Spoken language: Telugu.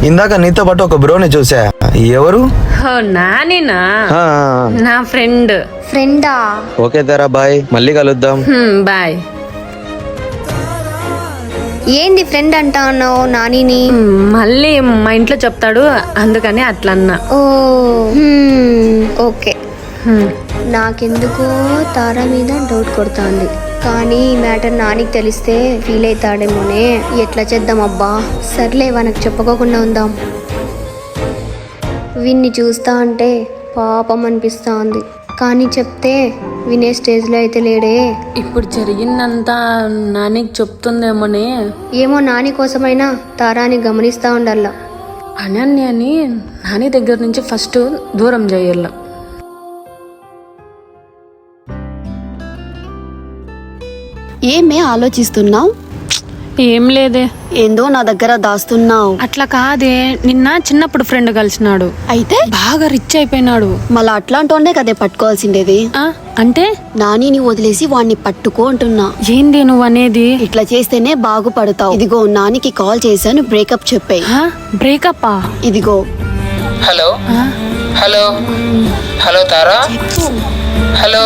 ఇందాక నీతో పాటు ఒక బ్రోని చూసా, ఎవరు? నానేనా? ఆ, నా ఫ్రెండ్. ఫ్రెండా? ఓకే తారా, బాయ్, మళ్ళీ కలుద్దాం. బాయ్. ఏంది ఫ్రెండ్ అంటా అన్నావు నానిని? మళ్ళీ మా ఇంట్లో చెప్తాడు, అందుకని అట్లా అన్నా. ఓ ఓకే. నాకెందుకో తారా మీద డౌట్ కొడుతోంది, కానీ ఈ మ్యాటర్ నానికి తెలిస్తే ఫీల్ అవుతాడేమోనే. ఎట్లా చేద్దాం అబ్బా? సర్లే, మనకు చెప్పుకోకుండా ఉందాం. విన్ని చూస్తా అంటే పాపం అనిపిస్తా ఉంది, కానీ చెప్తే వినే స్టేజ్లో అయితే లేడే. ఇప్పుడు జరిగిందంతా నానికి చెప్తుందేమోనే. ఏమో, నాని కోసమైనా తారాని గమనిస్తా ఉండాల. అనన్యని నాని దగ్గర నుంచి ఫస్ట్ దూరం చేయాల. ఏమే ఆలోచిస్తున్నావు? ఏం లేదే. ఏందో నా దగ్గర దాస్తున్నావు. అట్లా కాదే, నిన్న చిన్నప్పుడు ఫ్రెండ్ కలిసినాడు, అయితే బాగా రిచ్ అయిపోయినాడు. మళ్ళా అట్లాంటోనే కదే పట్టుకోవాల్సిండేది. అంటే నానిని వదిలేసి వాణ్ణి పట్టుకో అంటున్నా. ఏంది నువ్వు అనేది? ఇట్లా చేస్తేనే బాగుపడతావు. ఇదిగో నానికి కాల్ చేశాను, బ్రేకప్ చెప్పే. బ్రేకప్? ఇదిగో. హలో హలో హలో తారా, హలో